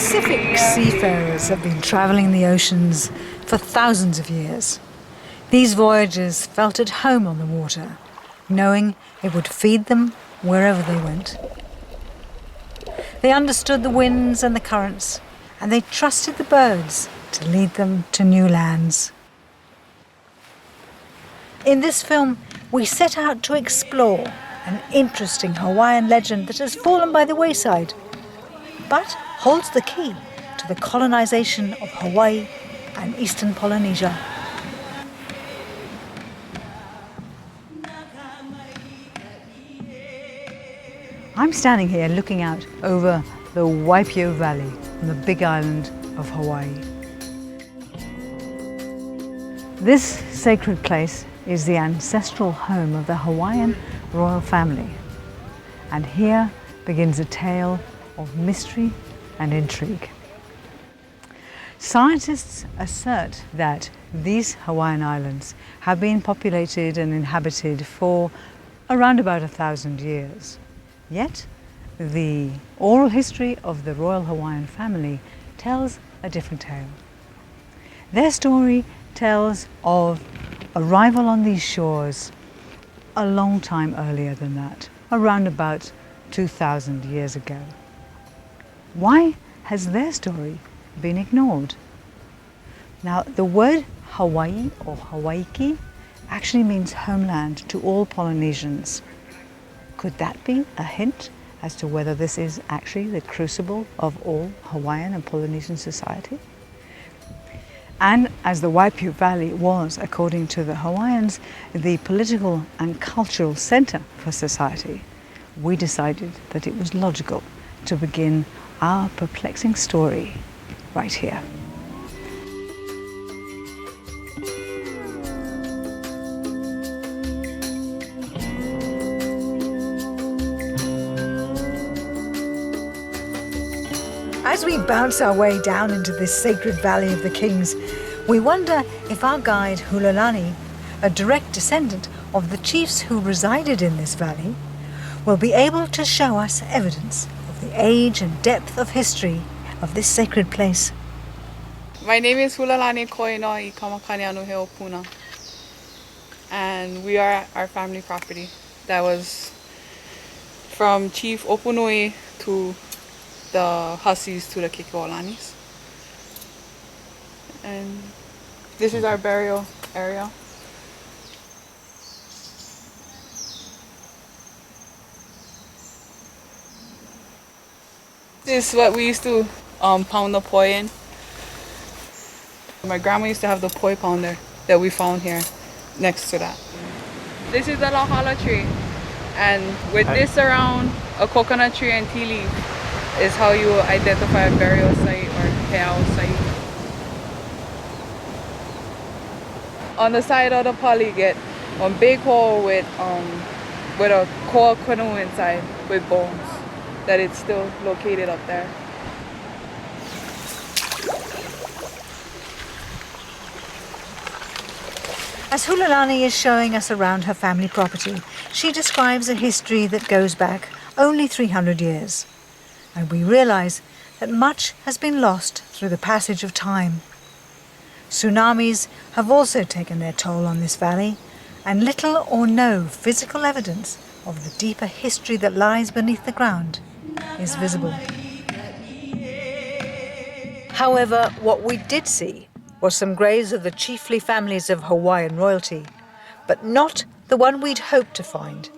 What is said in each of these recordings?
Pacific seafarers have been travelling the oceans for thousands of years. These voyagers felt at home on the water, knowing it would feed them wherever they went. They understood the winds and the currents, and they trusted the birds to lead them to new lands. In this film, we set out to explore an interesting Hawaiian legend that has fallen by the wayside, but holds the key to the colonization of Hawaii and eastern Polynesia. I'm standing here looking out over the Waipio Valley on the big island of Hawaii. This sacred place is the ancestral home of the Hawaiian royal family, and here begins a tale of mystery and intrigue. Scientists assert that these Hawaiian islands have been populated and inhabited for around about 1,000 years. Yet, the oral history of the royal Hawaiian family tells a different tale. Their story tells of arrival on these shores a long time earlier than that, around about 2,000 years ago. Why has their story been ignored? Now, the word Hawaii or Hawaiki actually means homeland to all Polynesians. Could that be a hint as to whether this is actually the crucible of all Hawaiian and Polynesian society? And as the Waipio Valley was, according to the Hawaiians, the political and cultural center for society, we decided that it was logical to begin our perplexing story right here. As we bounce our way down into this sacred valley of the kings, we wonder if our guide Hulalani, a direct descendant of the chiefs who resided in this valley, will be able to show us evidence of the age and depth of history of this sacred place. My name is Hulalani Koino I Kamakani Anu Heopuna, and we are our family property that was from Chief Opunui to the Hussies to the Kikuolanis. And this is our burial area. This is what we used to pound the poi in. My grandma used to have the poi pounder that we found here next to that. This is the lahala tree, and with this around, a coconut tree and tea leaf is how you identify a burial site or heiau site. On the side of the pali, you get one big hole with a koa canoe inside with bones, that it's still located up there. As Hulalani is showing us around her family property, she describes a history that goes back only 300 years. And we realize that much has been lost through the passage of time. Tsunamis have also taken their toll on this valley, and little or no physical evidence of the deeper history that lies beneath the ground is visible. However, what we did see was some graves of the chiefly families of Hawaiian royalty, but not the one we'd hoped to find.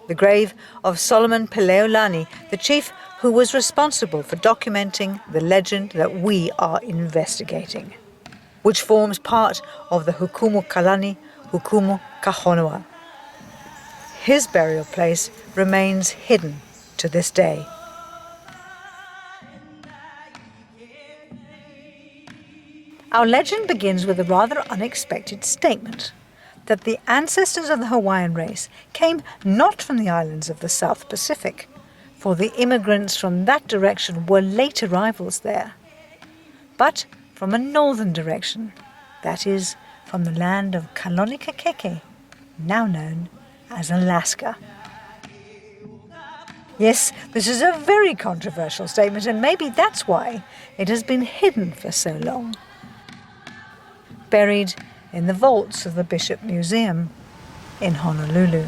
The grave of Solomon Peleolani, the chief who was responsible for documenting the legend that we are investigating, which forms part of the Hukumu Kalani Hukumu Kahonua. His burial place remains hidden to this day. Our legend begins with a rather unexpected statement that the ancestors of the Hawaiian race came not from the islands of the South Pacific, for the immigrants from that direction were late arrivals there, but from a northern direction, that is, from the land of Kalonikakeke, now known as Alaska. Yes, this is a very controversial statement, and maybe that's why it has been hidden for so long. Buried in the vaults of the Bishop Museum in Honolulu.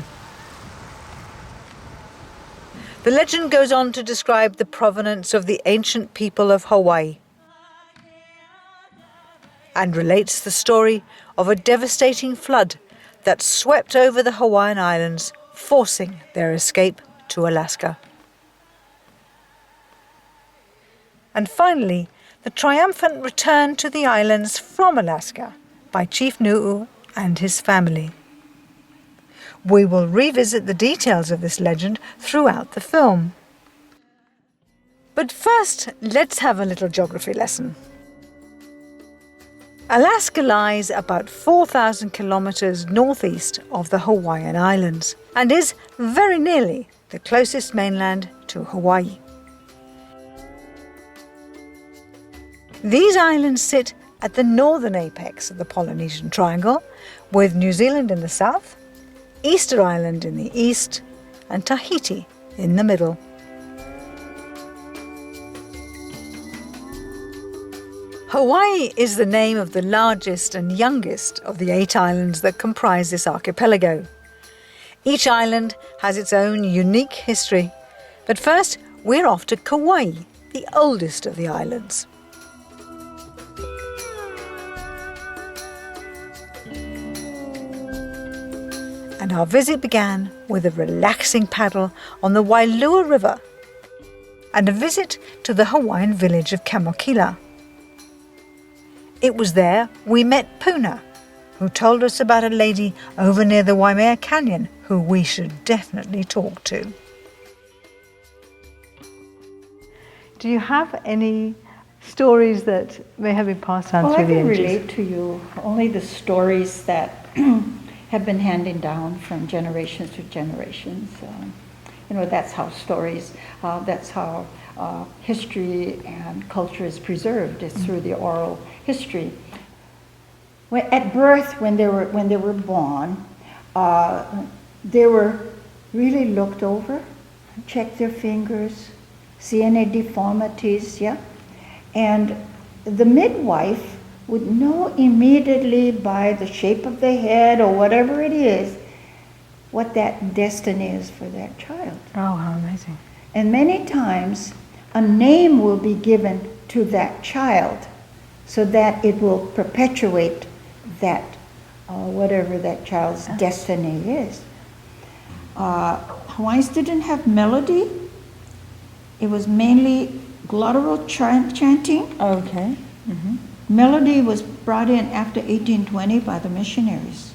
The legend goes on to describe the provenance of the ancient people of Hawaii and relates the story of a devastating flood that swept over the Hawaiian Islands, forcing their escape to Alaska. And finally, the triumphant return to the islands from Alaska by Chief Nu'u and his family. We will revisit the details of this legend throughout the film. But first, let's have a little geography lesson. Alaska lies about 4,000 kilometers northeast of the Hawaiian Islands and is very nearly the closest mainland to Hawaii. These islands sit at the northern apex of the Polynesian Triangle, with New Zealand in the south, Easter Island in the east, and Tahiti in the middle. Hawaii is the name of the largest and youngest of the 8 islands that comprise this archipelago. Each island has its own unique history, but first we're off to Kauai, the oldest of the islands. And our visit began with a relaxing paddle on the Wailua River and a visit to the Hawaiian village of Kamokila. It was there we met Puna, who told us about a lady over near the Waimea Canyon who we should definitely talk to. Do you have any stories that may have been passed on through the ages? Well, I can relate to you only the stories that have been handed down from generations to generations. That's how stories, that's how history and culture is preserved. It's through the oral history. At birth, when they were born, they were really looked over, check their fingers, see any deformities, yeah? And the midwife would know immediately by the shape of the head or whatever it is, what that destiny is for that child. Oh, how amazing. And many times, a name will be given to that child so that it will perpetuate that, whatever that child's destiny is. Hawaiians didn't have melody. It was mainly glottal chanting. Okay. Mm-hmm. Melody was brought in after 1820 by the missionaries.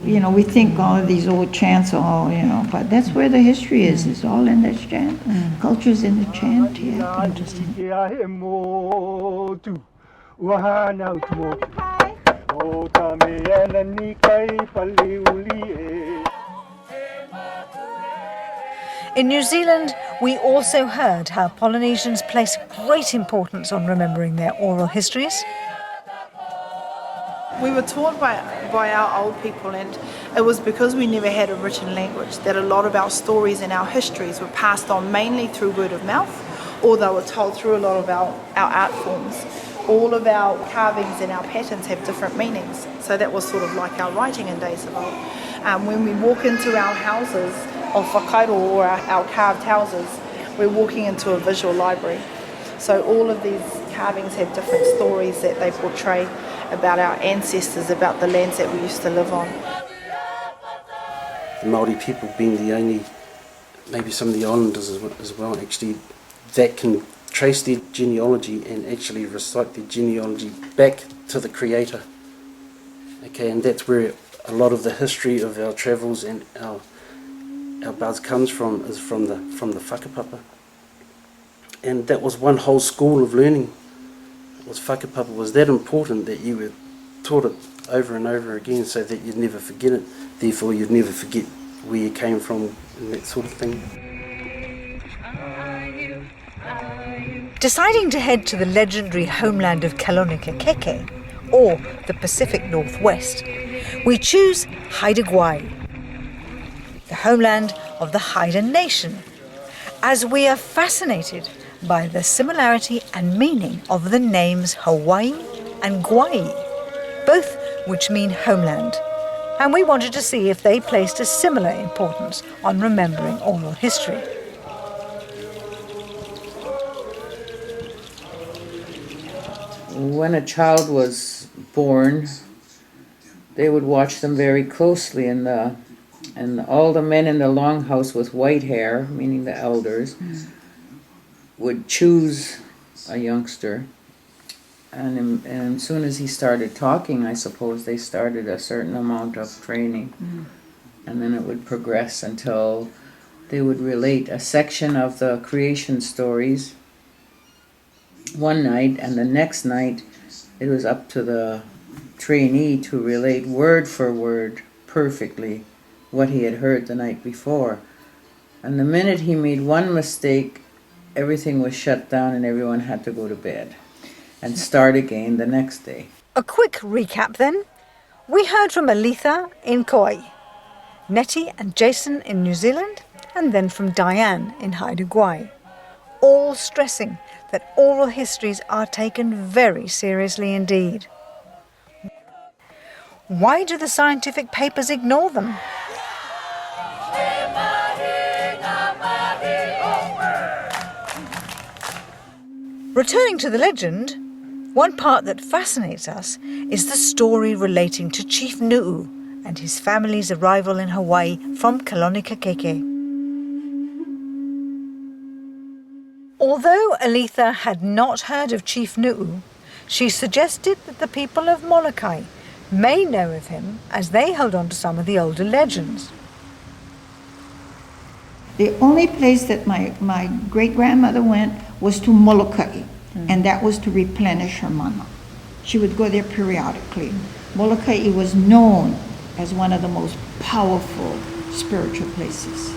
We think all of these old chants, but that's where the history is. It's all in this chant. Culture's in the chant. Yeah. Interesting. In New Zealand, we also heard how Polynesians place great importance on remembering their oral histories. We were taught by our old people, and it was because we never had a written language that a lot of our stories and our histories were passed on mainly through word of mouth, or they were told through a lot of our art forms. All of our carvings and our patterns have different meanings, so that was sort of like our writing in days of old. When we walk into our houses of whakairo or our carved houses, we're walking into a visual library. So all of these carvings have different stories that they portray about our ancestors, about the lands that we used to live on. The Māori people being the only, maybe some of the islanders as well, actually, that can trace their genealogy and actually recite their genealogy back to the Creator. Okay, and that's where a lot of the history of our travels and our buzz comes from, is from the whakapapa. And that was one whole school of learning. Whakapapa was that important that you were taught it over and over again so that you'd never forget it. Therefore, you'd never forget where you came from and that sort of thing. Deciding to head to the legendary homeland of Keke, or the Pacific Northwest, we choose Haida Gwaii, the homeland of the Haida Nation, as we are fascinated by the similarity and meaning of the names Hawaii and Gwaii, both which mean homeland, and we wanted to see if they placed a similar importance on remembering oral history. When a child was born, they would watch them very closely, and all the men in the longhouse with white hair, meaning the elders, would choose a youngster, and as soon as he started talking, I suppose they started a certain amount of training, and then it would progress until they would relate a section of the creation stories one night, and the next night it was up to the trainee to relate word for word perfectly what he had heard the night before. And the minute he made one mistake, everything was shut down and everyone had to go to bed and start again the next day. A quick recap then. We heard from Aletha in Kauai, Nettie and Jason in New Zealand, and then from Diane in Haida Gwaii, all stressing that oral histories are taken very seriously indeed. Why do the scientific papers ignore them? Returning to the legend, one part that fascinates us is the story relating to Chief Nu'u and his family's arrival in Hawaii from Kalonikakeke. Although Aletha had not heard of Chief Nu'u, she suggested that the people of Molokai may know of him as they held on to some of the older legends. The only place that my great-grandmother went was to Molokai, and that was to replenish her mana. She would go there periodically. Molokai was known as one of the most powerful spiritual places.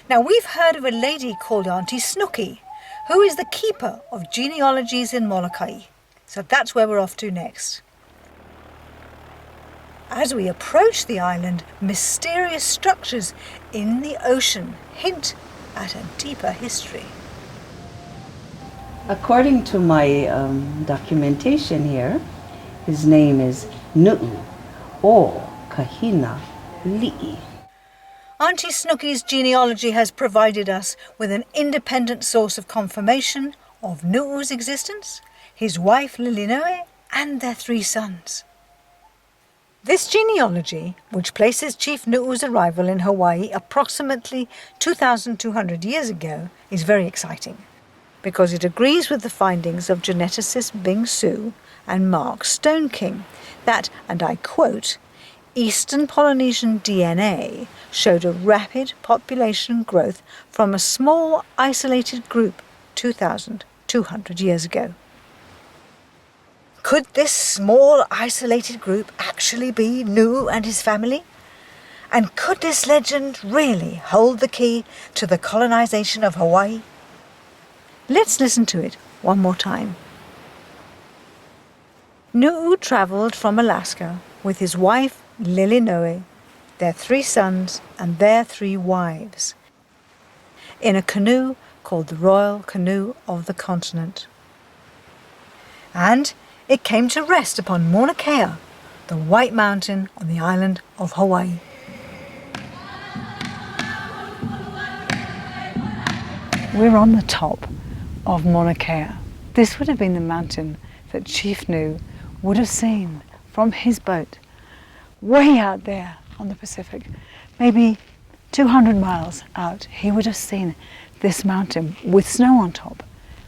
Now, we've heard of a lady called Auntie Snooky, who is the keeper of genealogies in Molokai. So that's where we're off to next. As we approach the island, mysterious structures in the ocean hint at a deeper history. According to my documentation here, his name is Nu'u o Kahina Li'i. Auntie Snooky's genealogy has provided us with an independent source of confirmation of Nu'u's existence, his wife Lilinoe, and their 3 sons. This genealogy, which places Chief Nu'u's arrival in Hawaii approximately 2,200 years ago, is very exciting because it agrees with the findings of geneticist Bing Su and Mark Stoneking that, and I quote, Eastern Polynesian DNA showed a rapid population growth from a small isolated group 2,200 years ago. Could this small isolated group actually be Nu'u and his family? And could this legend really hold the key to the colonization of Hawaii? Let's listen to it one more time. Nu'u travelled from Alaska with his wife Lilinoe, their 3 sons and their 3 wives, in a canoe called the Royal Canoe of the Continent. And it came to rest upon Mauna Kea, the White Mountain on the island of Hawaii. We're on the top of Mauna Kea. This would have been the mountain that Chief Nu would have seen from his boat way out there on the Pacific, maybe 200 miles out. He would have seen this mountain with snow on top,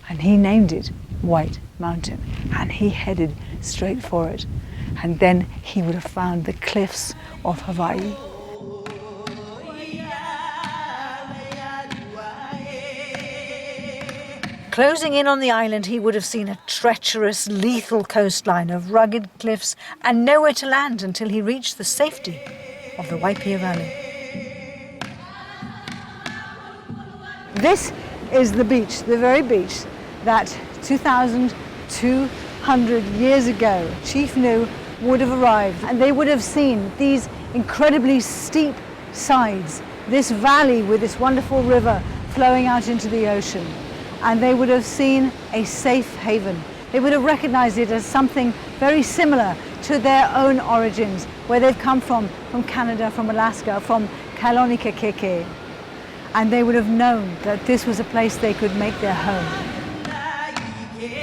and he named it White Mountain, and he headed straight for it, and then he would have found the cliffs of Hawaii. Closing in on the island, he would have seen a treacherous, lethal coastline of rugged cliffs and nowhere to land until he reached the safety of the Waipio Valley. This is the beach, the very beach that 2,200 years ago Chief Nu would have arrived, and they would have seen these incredibly steep sides, this valley with this wonderful river flowing out into the ocean, and they would have seen a safe haven. They would have recognized it as something very similar to their own origins, where they've come from Canada, from Alaska, from Kalonikakeke. And they would have known that this was a place they could make their home.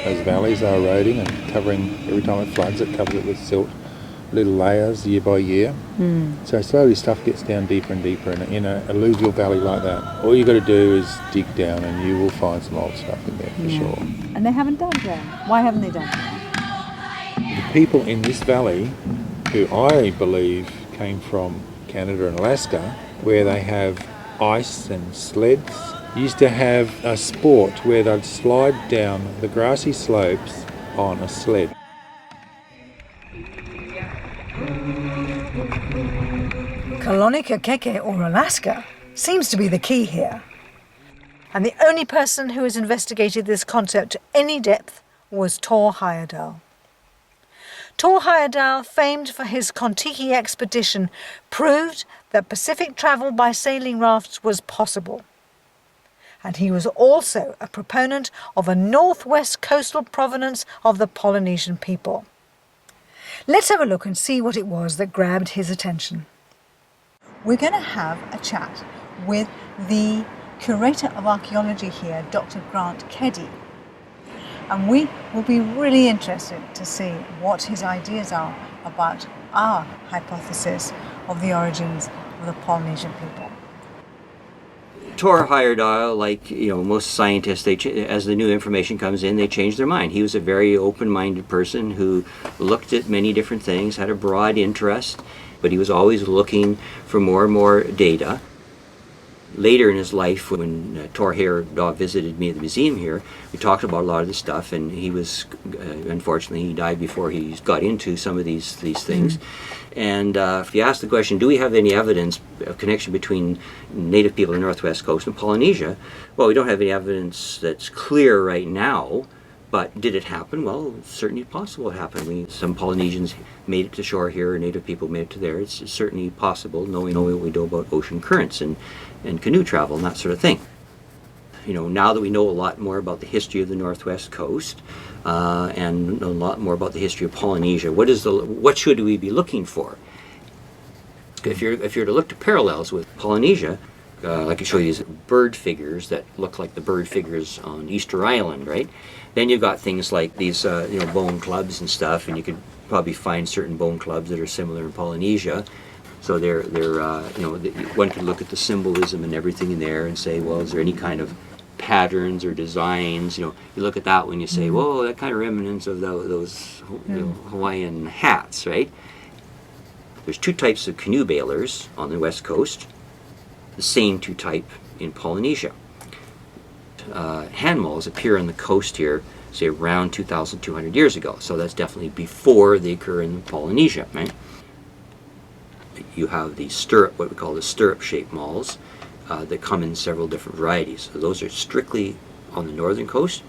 Those valleys are eroding and covering, every time it floods, it covers it with silt, little layers year by year. So slowly stuff gets down deeper and deeper in an alluvial valley like that. All you've got to do is dig down and you will find some old stuff in there for sure. And they haven't done that. Why haven't they done that? The people in this valley, who I believe came from Canada and Alaska, where they have ice and sleds, used to have a sport where they'd slide down the grassy slopes on a sled. Kalonikakeke, or Alaska, seems to be the key here. And the only person who has investigated this concept to any depth was Tor Heyerdahl. Tor Heyerdahl, famed for his Kontiki expedition, proved that Pacific travel by sailing rafts was possible. And he was also a proponent of a northwest coastal provenance of the Polynesian people. Let's have a look and see what it was that grabbed his attention. We're going to have a chat with the curator of archaeology here, Dr. Grant Keddy. And we will be really interested to see what his ideas are about our hypothesis of the origins of the Polynesian people. Tor Heyerdahl, like most scientists, as the new information comes in, they change their mind. He was a very open-minded person who looked at many different things, had a broad interest, but he was always looking for more and more data. Later in his life, when Tor Heyerdahl visited me at the museum here, we talked about a lot of this stuff, and he was, unfortunately, he died before he got into some of these things. And if you ask the question, do we have any evidence of connection between native people on the northwest coast and Polynesia? Well, we don't have any evidence that's clear right now, but did it happen? Well, it's certainly possible it happened. Some Polynesians made it to shore here, or native people made it to there. It's certainly possible, knowing what we know about ocean currents and canoe travel and that sort of thing. Now that we know a lot more about the history of the northwest coast and a lot more about the history of Polynesia, what should we be looking for? If you're to look to parallels with Polynesia, I can show you these bird figures that look like the bird figures on Easter Island, right? Then you've got things like these, bone clubs and stuff, and you could probably find certain bone clubs that are similar in Polynesia. So they're one could look at the symbolism and everything in there and say, well, is there any kind of patterns or designs? You look at that when you say, whoa, that kind of remnants of those Hawaiian hats, right? There's two types of canoe bailers on the west coast, the same two type in Polynesia. Hand mulls appear on the coast here, say around 2,200 years ago. So that's definitely before they occur in Polynesia, right? You have the what we call the stirrup-shaped malls that come in several different varieties. So those are strictly on the northern coast.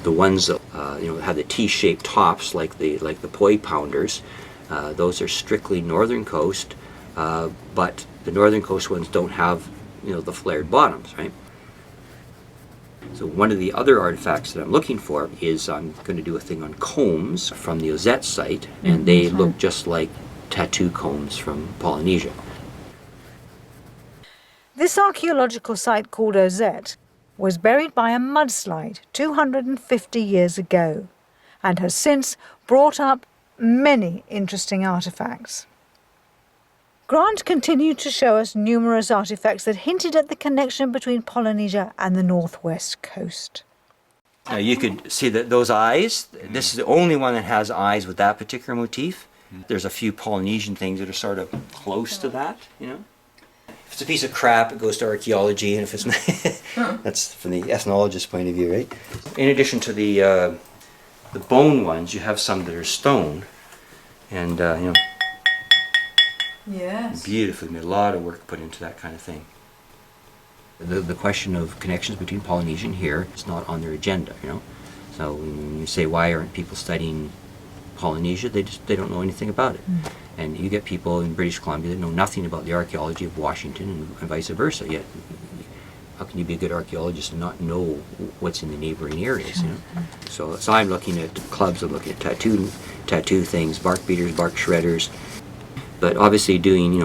The ones that have the T-shaped tops, like the poi pounders, those are strictly northern coast. But the northern coast ones don't have the flared bottoms, right? So one of the other artifacts that I'm looking for is I'm going to do a thing on combs from the Ozette site, and they look just like tattoo combs from Polynesia. This archaeological site called Ozette was buried by a mudslide 250 years ago and has since brought up many interesting artifacts. Grant continued to show us numerous artifacts that hinted at the connection between Polynesia and the northwest coast. You could see that those eyes, this is the only one that has eyes with that particular motif. There's a few Polynesian things that are sort of close to that, If it's a piece of crap, it goes to archaeology, and if it's not, that's from the ethnologist's point of view, right? In addition to the bone ones, you have some that are stone, and Yes. Beautifully made, a lot of work put into that kind of thing. The question of connections between Polynesian here is not on their agenda, So when you say, why aren't people studying Polynesia, they don't know anything about it. And you get people in British Columbia that know nothing about the archaeology of Washington and vice versa. Yet, how can you be a good archaeologist and not know what's in the neighboring areas? You know? So I'm looking at clubs. I'm looking at tattoo things, bark beaters, bark shredders. But obviously, doing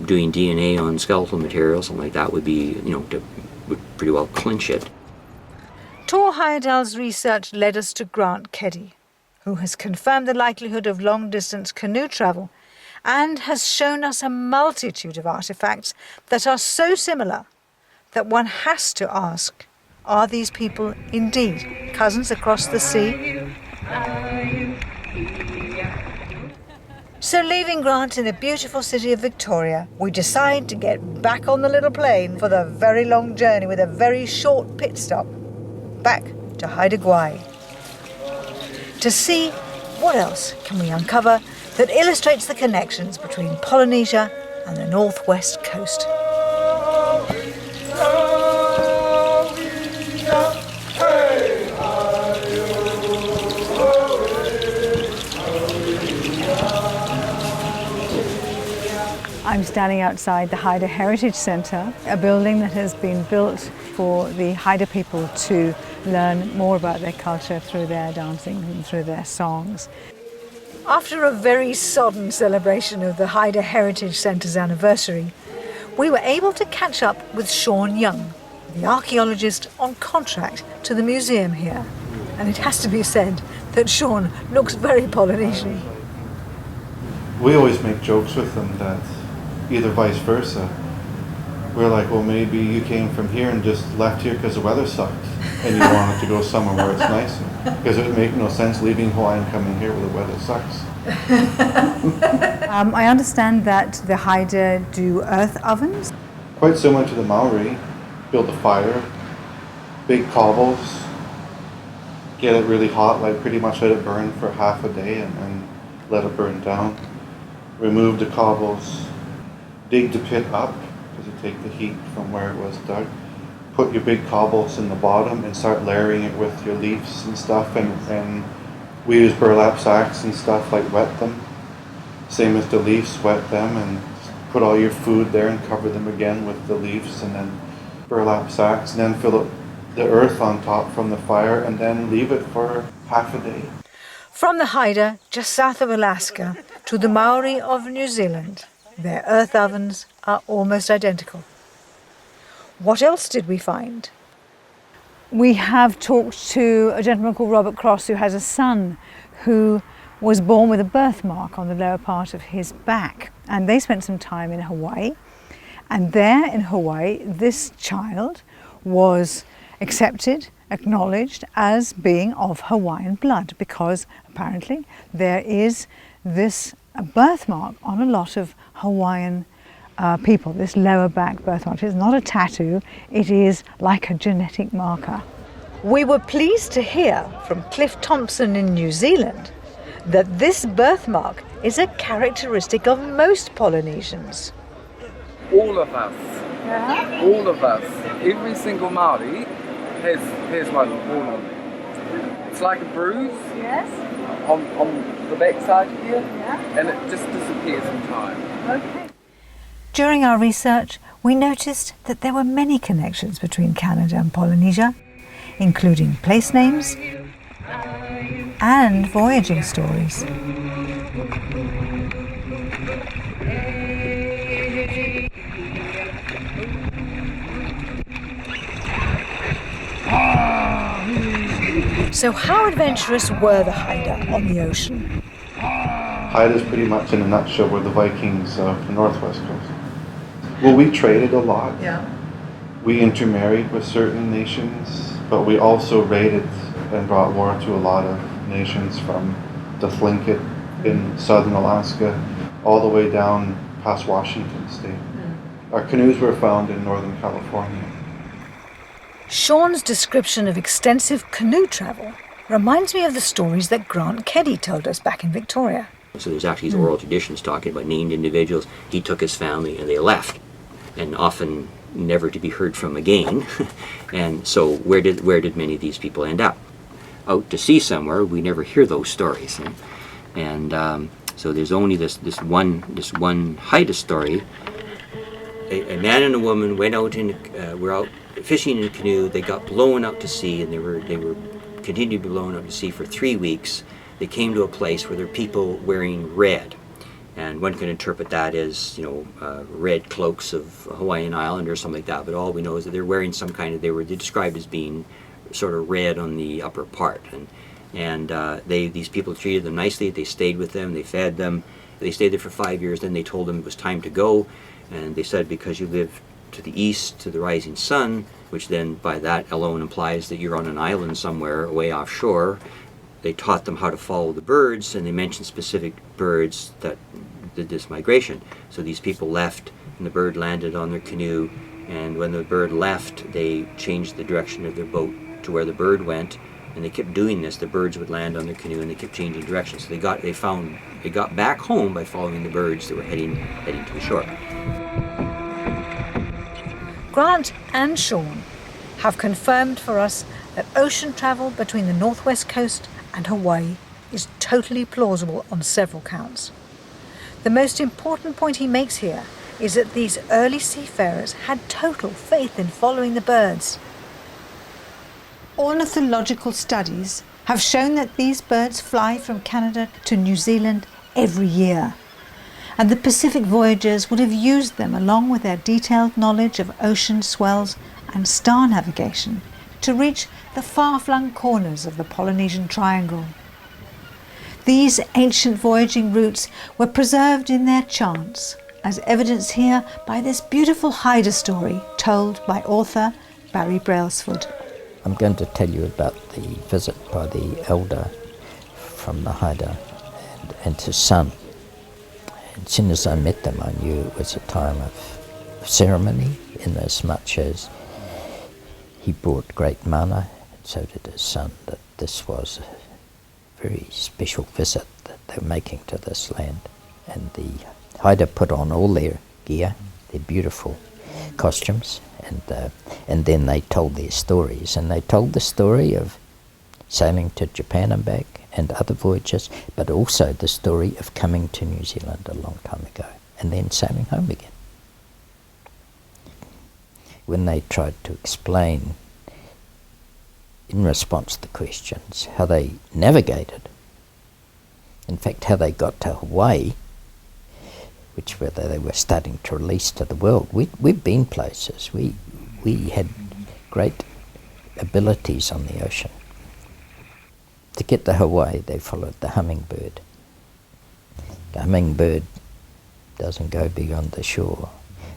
DNA on skeletal material, something like that, would be would pretty well clinch it. Tor Heyerdahl's research led us to Grant Keddy, who has confirmed the likelihood of long-distance canoe travel and has shown us a multitude of artefacts that are so similar that one has to ask, are these people indeed cousins across the sea? So leaving Grant in the beautiful city of Victoria, we decide to get back on the little plane for the very long journey with a very short pit stop back to Haida Gwaii to see what else can we uncover that illustrates the connections between Polynesia and the northwest coast. I'm standing outside the Haida Heritage Centre, a building that has been built for the Haida people to learn more about their culture through their dancing and through their songs. After a very sodden celebration of the Haida Heritage Centre's anniversary, we were able to catch up with Sean Young, the archaeologist on contract to the museum here. And it has to be said that Sean looks very Polynesian. We always make jokes with them that either vice versa. We're like, well, maybe you came from here and just left here because the weather sucked and you wanted to go somewhere where it's nicer. Because it would make no sense leaving Hawaii and coming here where the weather sucks. I understand that the Haida do earth ovens. Quite similar to the Maori. Build a fire, big cobbles, get it really hot, like pretty much let it burn for half a day and then let it burn down. Remove the cobbles, dig the pit up, because you take the heat from where it was dug. Put your big cobbles in the bottom and start layering it with your leaves and stuff, and we use burlap sacks and stuff, like wet them. Same as the leaves, wet them and put all your food there and cover them again with the leaves and then burlap sacks, and then fill up the earth on top from the fire and then leave it for half a day. From the Haida, just south of Alaska, to the Maori of New Zealand, their earth ovens are almost identical. What else did we find? We have talked to a gentleman called Robert Cross who has a son who was born with a birthmark on the lower part of his back, and they spent some time in Hawaii, and there in Hawaii this child was accepted, acknowledged as being of Hawaiian blood, because apparently there is this birthmark on a lot of Hawaiian people, this lower back birthmark. It's not a tattoo, it is like a genetic marker. We were pleased to hear from Cliff Thompson in New Zealand that this birthmark is a characteristic of most Polynesians. All of us, all of us, every single Maori has one born on it. It's like a bruise on the backside here, and it just disappears in time. Okay. During our research, we noticed that there were many connections between Canada and Polynesia, including place names and voyaging stories. So how adventurous were the Haida on the ocean? Haida's pretty much in a nutshell were the Vikings of the northwest coast. Well, we traded a lot. We intermarried with certain nations, but we also raided and brought war to a lot of nations, from the Tlingit in southern Alaska all the way down past Washington state. Our canoes were found in northern California. Sean's description of extensive canoe travel reminds me of the stories that Grant Keddy told us back in Victoria. So there's actually these oral traditions talking about named individuals. He took his family and they left, and often never to be heard from again. And so where did many of these people end up? Out to sea somewhere. We never hear those stories. And So there's only this one Haida story. A man and a woman went out were out fishing in a canoe. They got blown out to sea, and they were continued to be blown out to sea for 3 weeks. They came to a place where there were people wearing red, and one can interpret that as red cloaks of a Hawaiian island or something like that. But all we know is that they're wearing some kind of. They're described as being sort of red on the upper part, and these people treated them nicely. They stayed with them. They fed them. They stayed there for 5 years. Then they told them it was time to go. And they said, because you live to the east, to the rising sun, which then by that alone implies that you're on an island somewhere away offshore, they taught them how to follow the birds, and they mentioned specific birds that did this migration. So these people left, and the bird landed on their canoe, and when the bird left, they changed the direction of their boat to where the bird went, and they kept doing this. The birds would land on their canoe, and they kept changing direction. So they got back home by following the birds that were heading to the shore. Grant and Sean have confirmed for us that ocean travel between the northwest coast and Hawaii is totally plausible on several counts. The most important point he makes here is that these early seafarers had total faith in following the birds. Ornithological studies have shown that these birds fly from Canada to New Zealand every year, and the Pacific voyagers would have used them along with their detailed knowledge of ocean swells and star navigation to reach the far-flung corners of the Polynesian Triangle. These ancient voyaging routes were preserved in their chants, as evidenced here by this beautiful Haida story told by author Barry Brailsford. I'm going to tell you about the visit by the elder from the Haida and his son. As soon as I met them, I knew it was a time of ceremony, in as much as he brought great mana, and so did his son, that this was a very special visit that they were making to this land. And the Haida put on all their gear, their beautiful costumes, and then they told their stories. And they told the story of sailing to Japan and back, and other voyages, but also the story of coming to New Zealand a long time ago and then sailing home again. When they tried to explain, in response to the questions, how they navigated, in fact how they got to Hawaii, which they were starting to release to the world. We've been places. We had great abilities on the ocean. To get to Hawaii, they followed the hummingbird. The hummingbird doesn't go beyond the shore.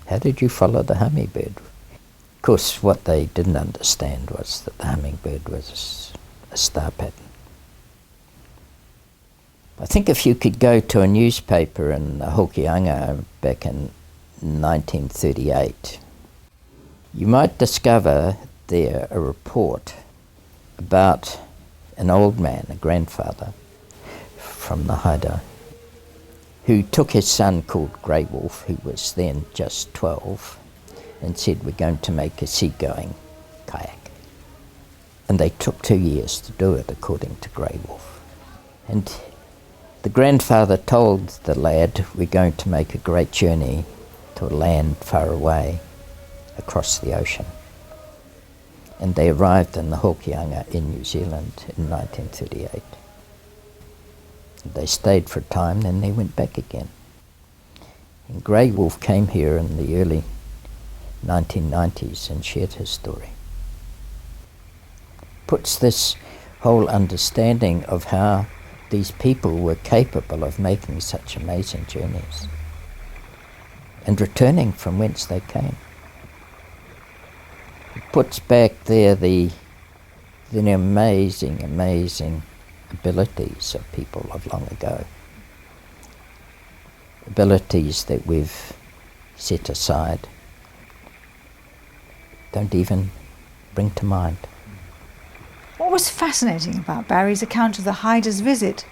How did you follow the hummingbird? Of course, what they didn't understand was that the hummingbird was a star pattern. I think if you could go to a newspaper in Hokianga back in 1938, you might discover there a report about an old man, a grandfather from the Haida, who took his son called Grey Wolf, who was then just 12, and said, we're going to make a seagoing kayak. And they took 2 years to do it, according to Grey Wolf. And the grandfather told the lad, we're going to make a great journey to a land far away across the ocean. And they arrived in the Hokianga in New Zealand in 1938. They stayed for a time, then they went back again. And Grey Wolf came here in the early 1990s and shared his story. Puts this whole understanding of how these people were capable of making such amazing journeys and returning from whence they came. It puts back there the amazing, amazing abilities of people of long ago. Abilities that we've set aside, don't even bring to mind. What was fascinating about Barry's account of the Haida's visit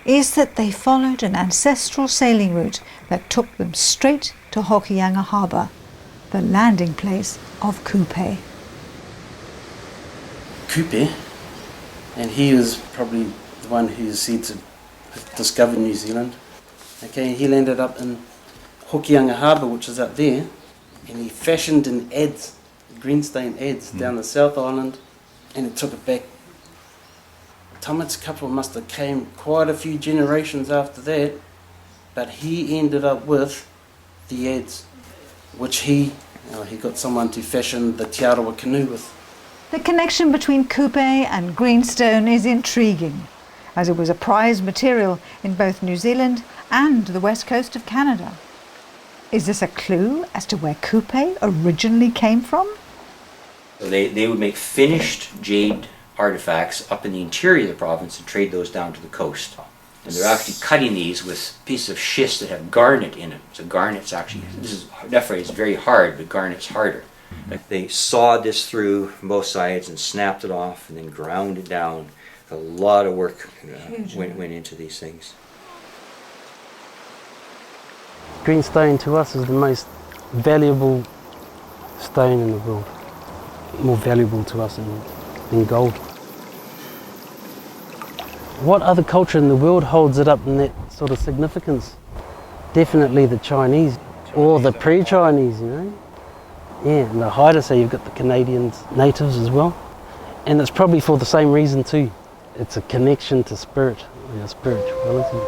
is that they followed an ancestral sailing route that took them straight to Hokianga Harbour, the landing place of Kupe. Kupe, and he was probably the one who's said to have discovered New Zealand. Okay, he landed up in Hokianga Harbour, which is up there, and he fashioned an adze, greenstone adze, down the South Island, and he took it back. Tamit's couple must have came quite a few generations after that, but he ended up with the adze, which he got someone to fashion the Te Arawa canoe with. The connection between kupe and greenstone is intriguing, as it was a prized material in both New Zealand and the west coast of Canada. Is this a clue as to where kupe originally came from? They would make finished jade artifacts up in the interior of the province and trade those down to the coast. And they're actually cutting these with pieces of schist that have garnet in it. So garnet's actually, that phrase is very hard, but garnet's harder. They sawed this through from both sides and snapped it off and then ground it down. A lot of work went into these things. Greenstone to us is the most valuable stone in the world. More valuable to us than gold. What other culture in the world holds it up in that sort of significance? Definitely the Chinese, or the pre-Chinese, you know. Yeah, and the Haida, so you've got the Canadians, natives as well. And it's probably for the same reason too. It's a connection to spirit, spirituality.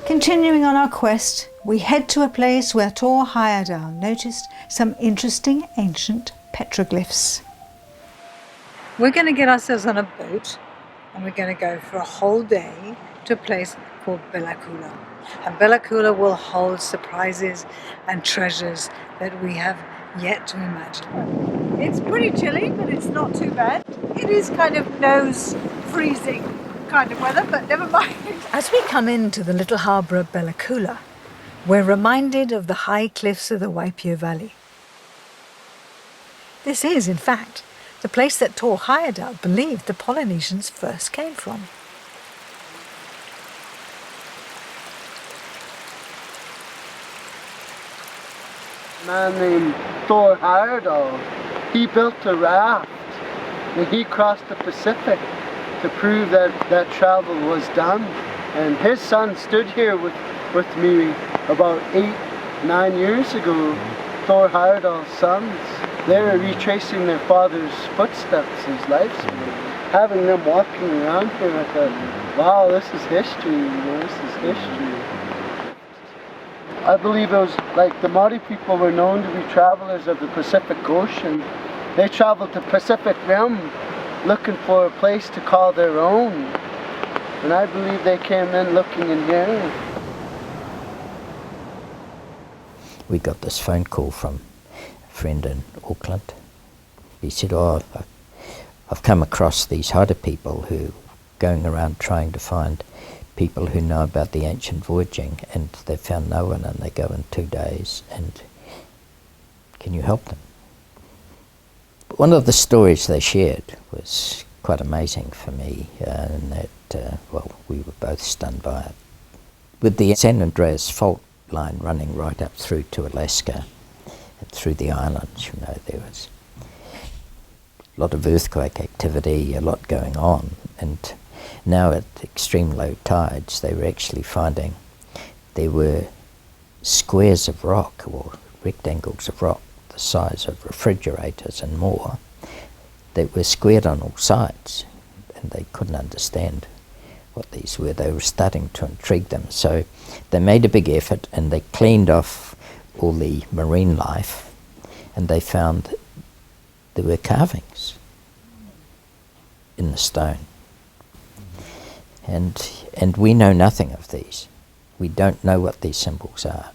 Continuing on our quest, we head to a place where Tor Heyerdahl noticed some interesting ancient petroglyphs. We're going to get ourselves on a boat and we're going to go for a whole day to a place called Belakula. And Belakula will hold surprises and treasures that we have yet to imagine. It's pretty chilly, but it's not too bad. It is kind of nose freezing kind of weather, but never mind. As we come into the little harbour of Belakula, we're reminded of the high cliffs of the Waipio Valley. This is, in fact, the place that Tor Heyerdahl believed the Polynesians first came from. A man named Tor Heyerdahl, he built a raft and he crossed the Pacific to prove that travel was done. And his son stood here with me about 8-9 years ago. Tor Heyerdahl's sons, they were retracing their father's footsteps, his lifespan. Having them walking around here, I thought, wow, this is history, this is history. I believe it was like the Maori people were known to be travelers of the Pacific Ocean. They traveled to Pacific Rim looking for a place to call their own. And I believe they came in looking in here. We got this phone call from a friend in Auckland. He said, I've come across these Haida people who are going around trying to find people who know about the ancient voyaging, and they found no one, and they go in 2 days, and can you help them? One of the stories they shared was quite amazing for me, in that, we were both stunned by it. With the San Andreas fault line running right up through to Alaska and through the islands, there was a lot of earthquake activity, a lot going on, and now at extreme low tides they were actually finding there were squares of rock or rectangles of rock the size of refrigerators and more that were squared on all sides, and they couldn't understand what these were. They were starting to intrigue them, so they made a big effort and they cleaned off all the marine life, and they found there were carvings in the stone. And we know nothing of these. We don't know what these symbols are.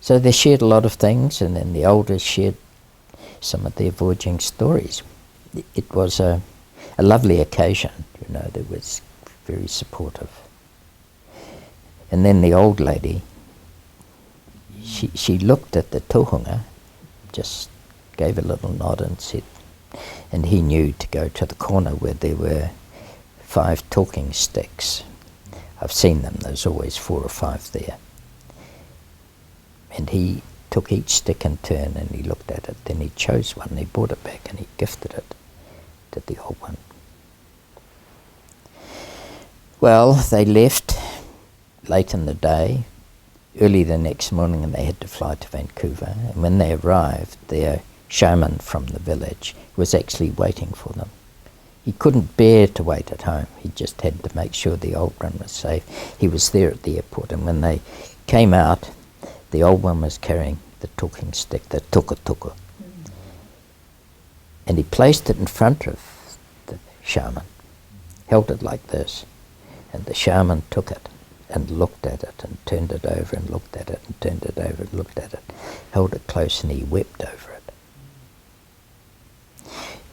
So they shared a lot of things, and then the elders shared some of their voyaging stories. It was a lovely occasion, that was very supportive. And then the old lady, she looked at the tohunga, just gave a little nod and said, and he knew to go to the corner where there were 5 talking sticks. I've seen them, there's always 4 or 5 there. And he took each stick in turn and he looked at it, then he chose one, he brought it back and he gifted it to the old one. Well, they left late in the day, early the next morning, and they had to fly to Vancouver. And when they arrived, their shaman from the village was actually waiting for them. He couldn't bear to wait at home. He just had to make sure the old one was safe. He was there at the airport, and when they came out, the old one was carrying the talking stick, the tuku. And he placed it in front of the shaman, held it like this, and the shaman took it and looked at it and turned it over and looked at it and turned it over and looked at it, held it close, and he wept over it.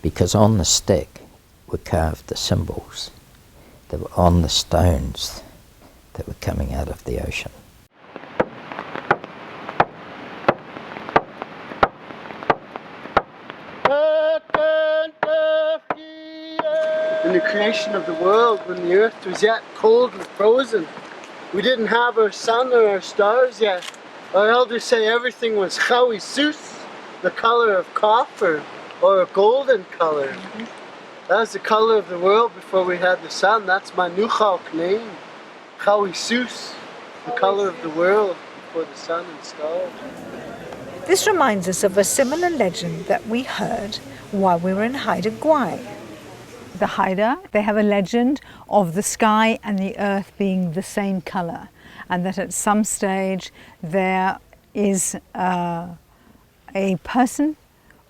Because on the stick were carved the symbols that were on the stones that were coming out of the ocean. In the creation of the world, when the earth was yet cold and frozen, we didn't have our sun or our stars yet. Our elders say everything was Gwaii sus, the color of copper or a golden color. That was the color of the world before we had the sun. That's my Nuchalk name, Gwaii sus, the color of the world before the sun and stars. This reminds us of a similar legend that we heard while we were in Haida Gwaii. The Haida, they have a legend of the sky and the earth being the same color, and that at some stage there is a person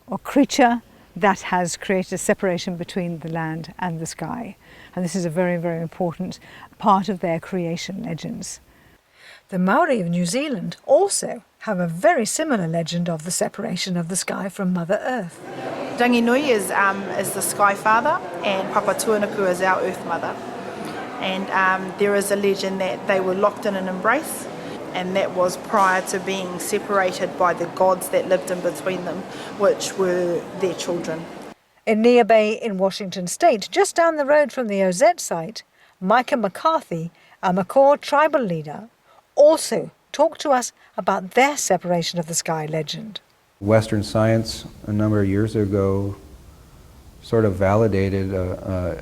or creature that has created a separation between the land and the sky. And this is a very, very important part of their creation legends. The Maori of New Zealand also have a very similar legend of the separation of the sky from Mother Earth. Ranginui is the Sky Father, and Papatuanuku is our Earth Mother. And there is a legend that they were locked in an embrace, and that was prior to being separated by the gods that lived in between them, which were their children. In Neah Bay in Washington State, just down the road from the OZ site, Micah McCarthy, a Macaw tribal leader, also talked to us about their separation of the sky legend. Western science a number of years ago sort of validated the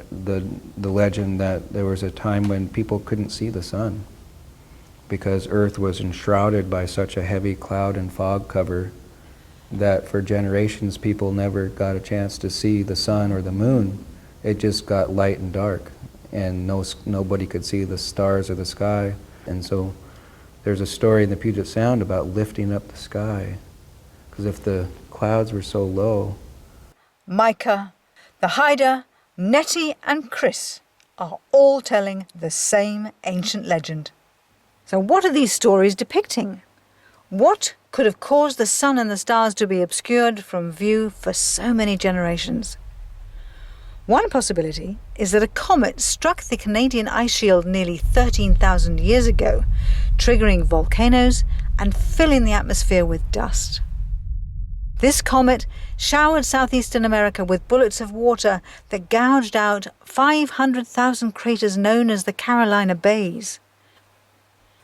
legend that there was a time when people couldn't see the sun because Earth was enshrouded by such a heavy cloud and fog cover that for generations people never got a chance to see the sun or the moon. It just got light and dark, and nobody could see the stars or the sky. And so there's a story in the Puget Sound about lifting up the sky, because if the clouds were so low. Micah, the Haida, Nettie and Chris are all telling the same ancient legend. So what are these stories depicting? What could have caused the sun and the stars to be obscured from view for so many generations? One possibility is that a comet struck the Canadian ice shield nearly 13,000 years ago, triggering volcanoes and filling the atmosphere with dust. This comet showered southeastern America with bullets of water that gouged out 500,000 craters known as the Carolina Bays.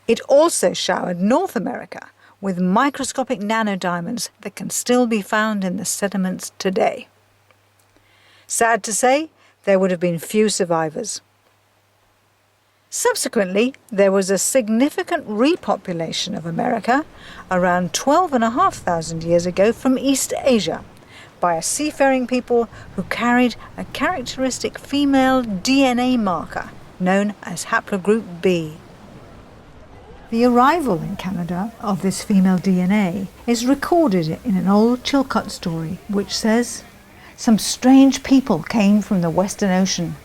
It also showered North America with microscopic nanodiamonds that can still be found in the sediments today. Sad to say, there would have been few survivors. Subsequently, there was a significant repopulation of America around 12,500 years ago from East Asia by a seafaring people who carried a characteristic female DNA marker known as haplogroup B. The arrival in Canada of this female DNA is recorded in an old Chilcot story which says, "Some strange people came from the Western Ocean.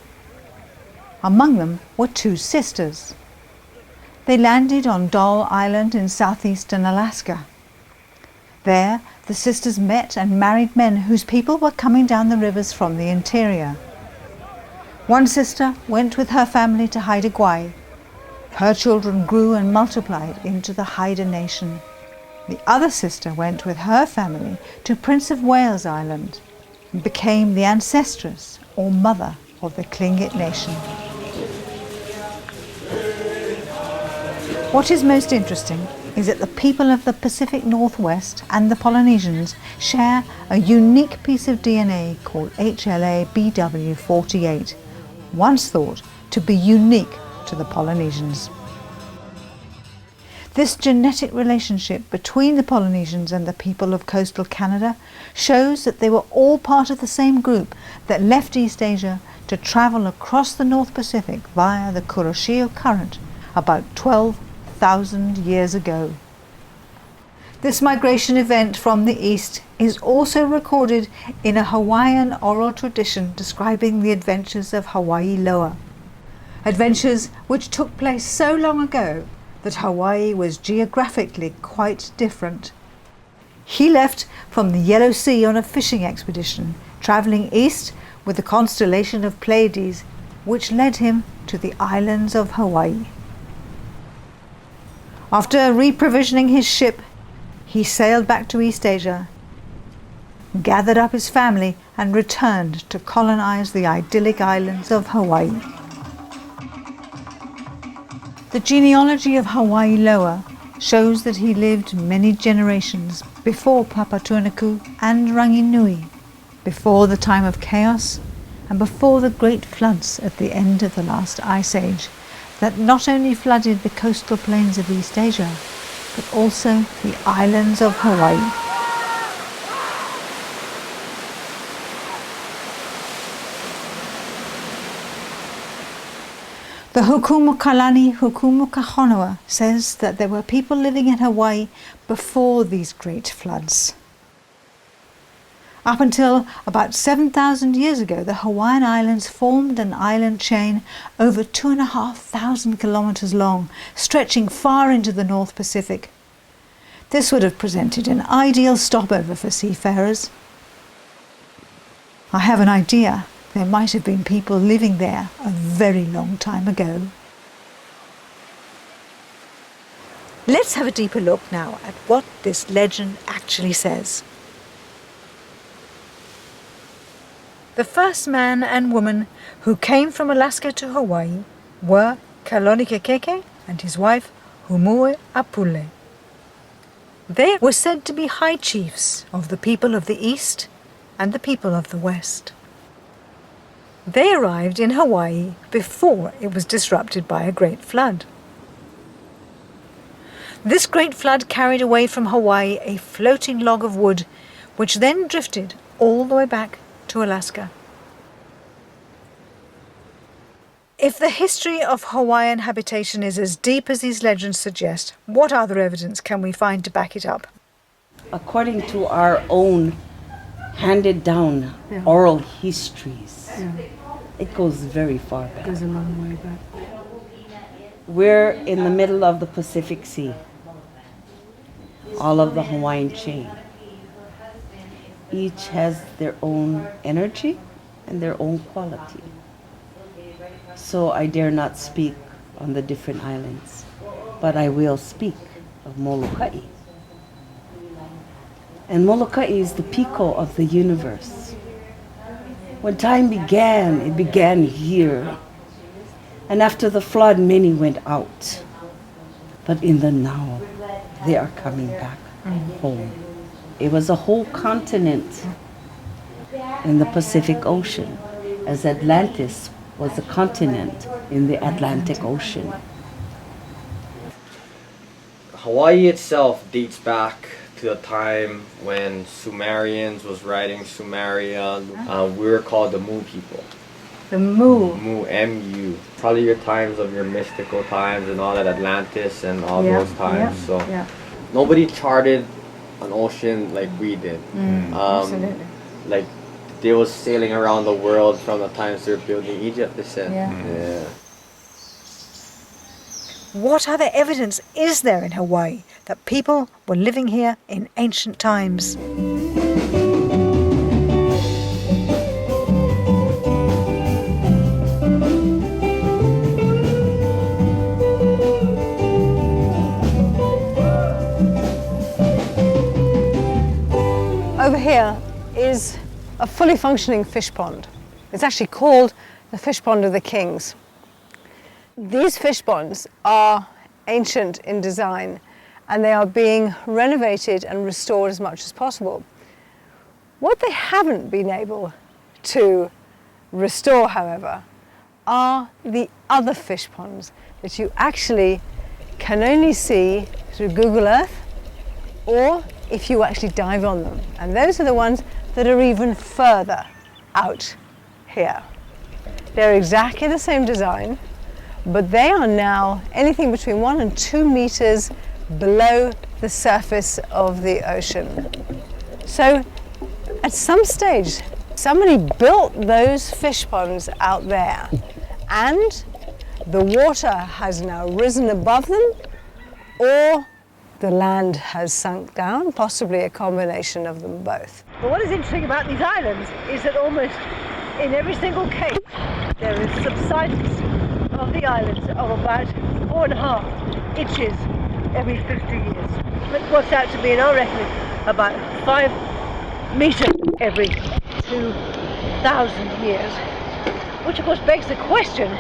Among them were two sisters. They landed on Doll Island in southeastern Alaska. There, the sisters met and married men whose people were coming down the rivers from the interior. One sister went with her family to Haida Gwaii. Her children grew and multiplied into the Haida nation. The other sister went with her family to Prince of Wales Island and became the ancestress or mother of the Tlingit nation." What is most interesting is that the people of the Pacific Northwest and the Polynesians share a unique piece of DNA called HLA-BW48, once thought to be unique to the Polynesians. This genetic relationship between the Polynesians and the people of coastal Canada shows that they were all part of the same group that left East Asia to travel across the North Pacific via the Kuroshio Current about 12,000 years ago. This migration event from the east is also recorded in a Hawaiian oral tradition describing the adventures of Hawaii Loa. Adventures which took place so long ago that Hawaii was geographically quite different. He left from the Yellow Sea on a fishing expedition, travelling east with the constellation of Pleiades, which led him to the islands of Hawaii. After reprovisioning his ship, he sailed back to East Asia, gathered up his family and returned to colonize the idyllic islands of Hawaii. The genealogy of Hawaii Loa shows that he lived many generations before Papatūānuku and Ranginui, before the time of chaos and before the great floods at the end of the last ice age that not only flooded the coastal plains of East Asia, but also the islands of Hawaii. The Hukumukalani Hukumukahonoa says that there were people living in Hawaii before these great floods. Up until about 7,000 years ago, the Hawaiian Islands formed an island chain over 2,500 kilometers long, stretching far into the North Pacific. This would have presented an ideal stopover for seafarers. I have an idea. There might have been people living there a very long time ago. Let's have a deeper look now at what this legend actually says. The first man and woman who came from Alaska to Hawaii were Kalonikekeke and his wife Humue Apule. They were said to be high chiefs of the people of the East and the people of the West. They arrived in Hawaii before it was disrupted by a great flood. This great flood carried away from Hawaii a floating log of wood, which then drifted all the way back to Alaska. If the history of Hawaiian habitation is as deep as these legends suggest, what other evidence can we find to back it up? According to our own handed down oral histories, it goes very far back. It goes a long way back. We're in the middle of the Pacific Sea, all of the Hawaiian chain. Each has their own energy and their own quality. So I dare not speak on the different islands, but I will speak of Molokai. And Molokai is the pico of the universe. When time began, it began here. And after the flood, many went out. But in the now, they are coming back home. It was a whole continent in the Pacific Ocean, as Atlantis was a continent in the Atlantic Ocean. Hawaii itself dates back to the time when Sumerians was writing Sumeria. We were called the Mu people. The Mu. Mu, M-U. Probably your times of your mystical times and all that Atlantis and all those times. So nobody charted an ocean like we did. Absolutely. Like they was sailing around the world from the times they were building Egypt, they said. Yeah. What other evidence is there in Hawaii that people were living here in ancient times? Over here is a fully functioning fish pond. It's actually called the fish pond of the kings. These fish ponds are ancient in design and they are being renovated and restored as much as possible. What they haven't been able to restore, however, are the other fish ponds that you actually can only see through Google Earth or if you actually dive on them. And those are the ones that are even further out here. They're exactly the same design, but they are now anything between 1 and 2 meters below the surface of the ocean. So at some stage, somebody built those fish ponds out there, and the water has now risen above them, or the land has sunk down, possibly a combination of them both. But what is interesting about these islands is that almost in every single case there is subsidence of the islands of about 4.5 inches every 50 years. It works out to be, in our reckoning, about 5 meters every 2,000 years. Which of course begs the question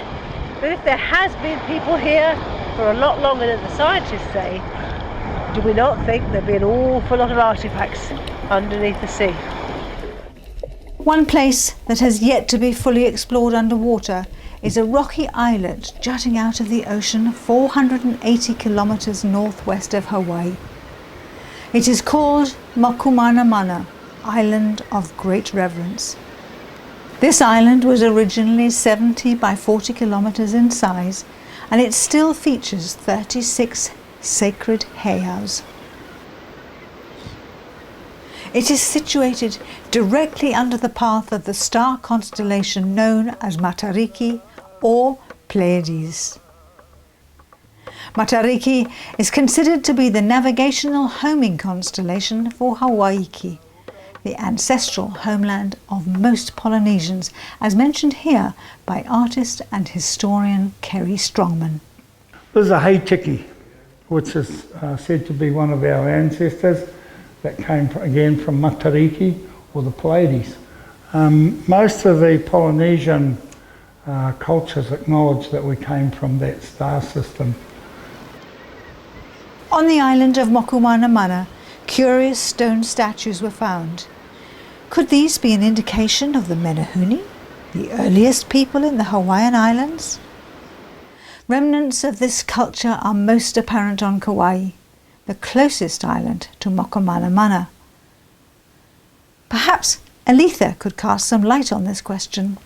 that if there has been people here for a lot longer than the scientists say, do we not think there'd be an awful lot of artifacts underneath the sea? One place that has yet to be fully explored underwater is a rocky islet jutting out of the ocean 480 kilometers northwest of Hawaii. It is called Mokumanamana, Island of Great Reverence. This island was originally 70 by 40 kilometers in size, and it still features 36 sacred heiaus. It is situated directly under the path of the star constellation known as Matariki or Pleiades. Matariki is considered to be the navigational homing constellation for Hawaii, the ancestral homeland of most Polynesians, as mentioned here by artist and historian Kerry Strongman. This is a Haitiki, which is said to be one of our ancestors that came again from Matariki or the Pleiades. Most of the Polynesian cultures acknowledge that we came from that star system. On the island of Mokumanamana, curious stone statues were found. Could these be an indication of the Menehune, the earliest people in the Hawaiian Islands? Remnants of this culture are most apparent on Kauai, the closest island to Mokumanamana. Perhaps Aletha could cast some light on this question.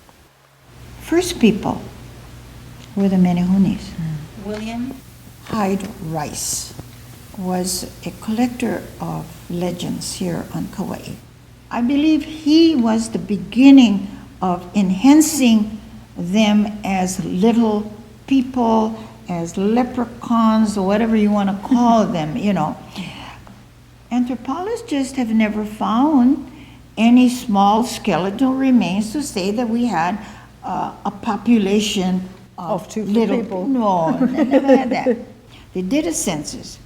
First people were the Menehunes. William Hyde Rice was a collector of legends here on Kauai. I believe he was the beginning of enhancing them as little people, as leprechauns, or whatever you want to call them, you know. Anthropologists have never found any small skeletal remains to say that we had a population of two little people. No, they never had that. They did a census,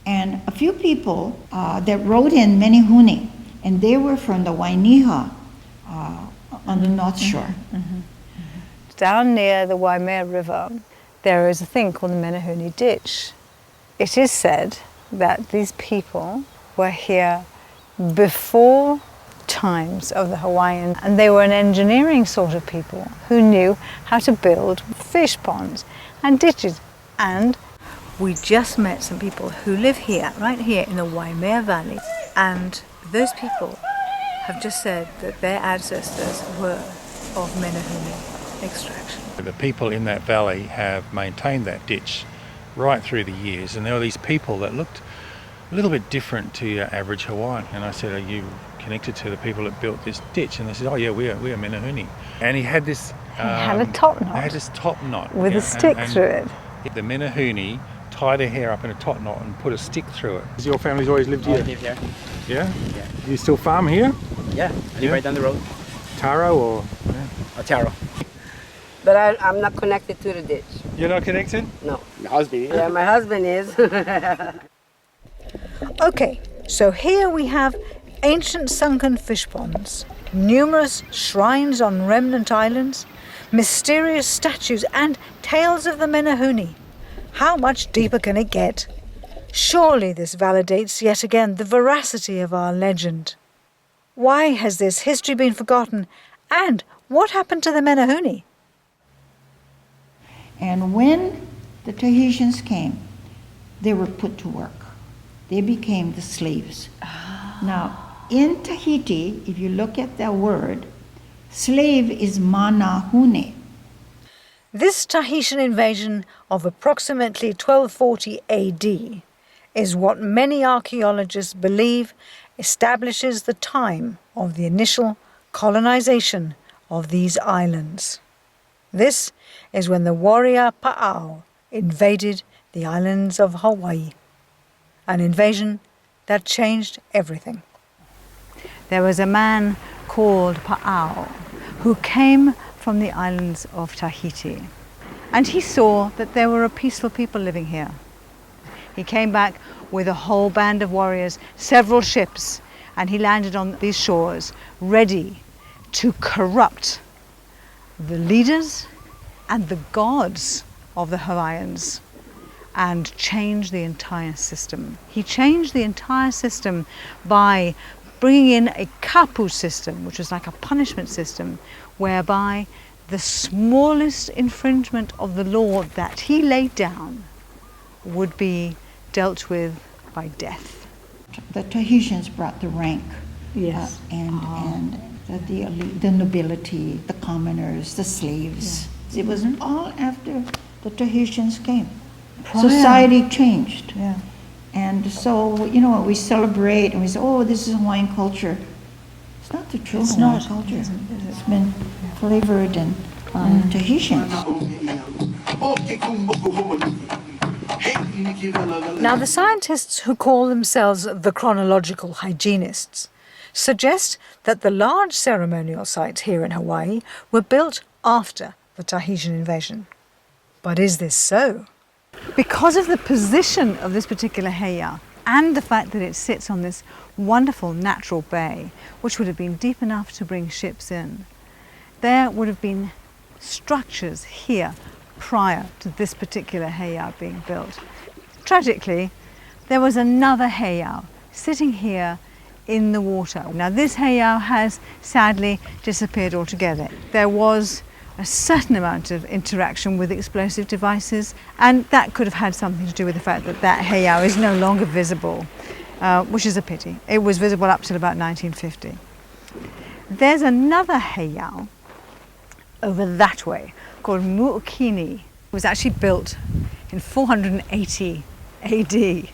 and a few people that wrote in Menehune, and they were from the Wainiha on the North Shore. Down near the Waimea River, there is a thing called the Menehune Ditch. It is said that these people were here before times of the Hawaiian, and they were an engineering sort of people who knew how to build fish ponds and ditches. And we just met some people who live here, right here in the Waimea Valley, and those people have just said that their ancestors were of Menehune extraction. The people in that valley have maintained that ditch right through the years, and there were these people that looked a little bit different to your average Hawaiian. And I said, "Are you connected to the people that built this ditch?" And they said, "Oh yeah, we are Menehune." And he had this. He had a top knot. They had this top knot with a stick through it. The Menehune tie their hair up in a top knot and put a stick through it. Has your family's always lived here? I live here. Yeah? Yeah. You still farm here? Yeah, I live right down the road. Taro or? A taro. But I'm not connected to the ditch. You're not connected? No. My husband is. Yeah, my husband is. Okay, so here we have ancient sunken fish ponds, numerous shrines on remnant islands, mysterious statues and tales of the Menehune. How much deeper can it get? Surely this validates yet again the veracity of our legend. Why has this history been forgotten, and what happened to the Menehune? And when the Tahitians came, they were put to work. They became the slaves. Now, in Tahiti, if you look at that word, slave is Menehune. This Tahitian invasion of approximately 1240 AD is what many archaeologists believe establishes the time of the initial colonization of these islands. This is when the warrior Pa'ao invaded the islands of Hawaii, an invasion that changed everything. There was a man called Pa'ao who came from the islands of Tahiti, and he saw that there were a peaceful people living here. He came back with a whole band of warriors, several ships, and he landed on these shores ready to corrupt the leaders and the gods of the Hawaiians and change the entire system. He changed the entire system by bringing in a kapu system, which was like a punishment system, whereby the smallest infringement of the law that he laid down would be dealt with by death. The Tahitians brought the rank, and the elite, the nobility, the commoners, the slaves. It was all after the Tahitians came. Society changed. And so, you know, we celebrate and we say, oh, this is Hawaiian culture. It's not the true Hawaiian culture. It's been flavored in Tahitian. Now, the scientists who call themselves the chronological hygienists suggest that the large ceremonial sites here in Hawaii were built after the Tahitian invasion. But is this so? Because of the position of this particular heiau and the fact that it sits on this wonderful natural bay, which would have been deep enough to bring ships in, there would have been structures here prior to this particular heiau being built. Tragically, there was another heiau sitting here in the water. Now, this heiau has sadly disappeared altogether. There was a certain amount of interaction with explosive devices, and that could have had something to do with the fact that that heiau is no longer visible, which is a pity. It was visible up till about 1950. There's another heiau over that way called Mu'ukini. It was actually built in 480 AD.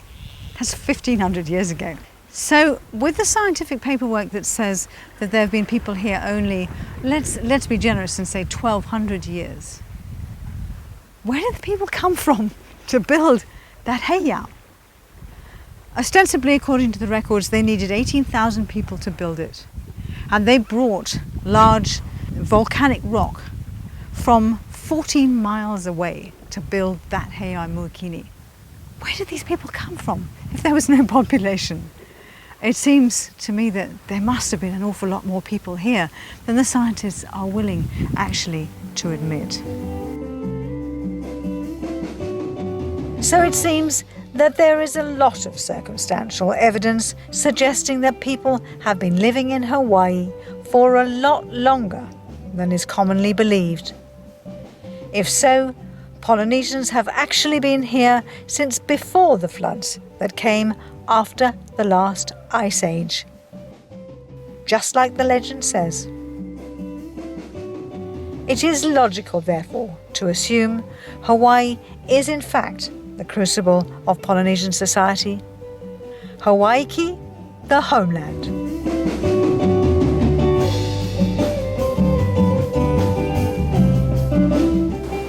That's 1500 years ago. So with the scientific paperwork that says that there have been people here only, let's be generous and say 1200 years, where did the people come from to build that heiau? Ostensibly, according to the records, they needed 18,000 people to build it. And they brought large volcanic rock from 14 miles away to build that heiau Mu'ukini. Where did these people come from if there was no population? It seems to me that there must have been an awful lot more people here than the scientists are willing actually to admit. So it seems that there is a lot of circumstantial evidence suggesting that people have been living in Hawaii for a lot longer than is commonly believed. If so, Polynesians have actually been here since before the floods that came after the last ice age. Just like the legend says. It is logical, therefore, to assume Hawaii is in fact the crucible of Polynesian society. Hawaii, the homeland.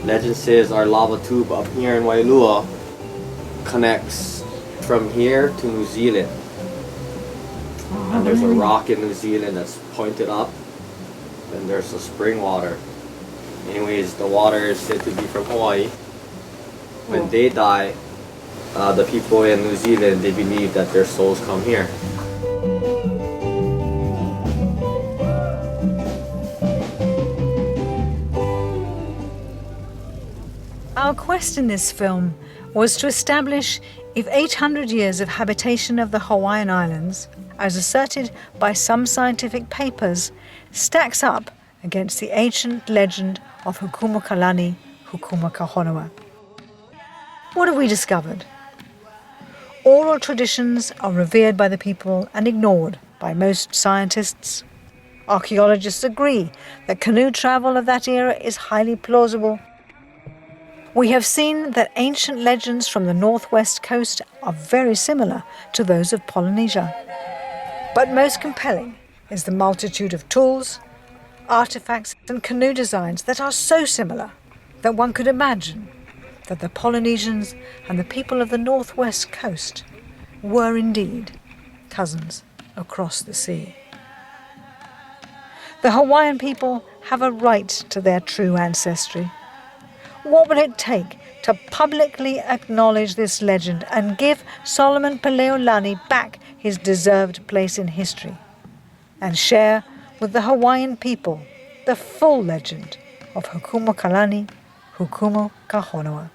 Legend says our lava tube up here in Wailua connects from here to New Zealand. And there's a rock in New Zealand that's pointed up, and there's a spring water. Anyways, the water is said to be from Hawaii. When they die, the people in New Zealand, they believe that their souls come here. Our quest in this film was to establish if 800 years of habitation of the Hawaiian Islands, as asserted by some scientific papers, stacks up against the ancient legend of Hukumukalani Hukuma ka Honua. What have we discovered? Oral traditions are revered by the people and ignored by most scientists. Archaeologists agree that canoe travel of that era is highly plausible. We have seen that ancient legends from the northwest coast are very similar to those of Polynesia. But most compelling is the multitude of tools, artifacts and canoe designs that are so similar that one could imagine that the Polynesians and the people of the northwest coast were indeed cousins across the sea. The Hawaiian people have a right to their true ancestry. What will it take to publicly acknowledge this legend and give Solomon Paleolani back his deserved place in history and share with the Hawaiian people the full legend of Hukumu Kalani, Hukumu ka Honua?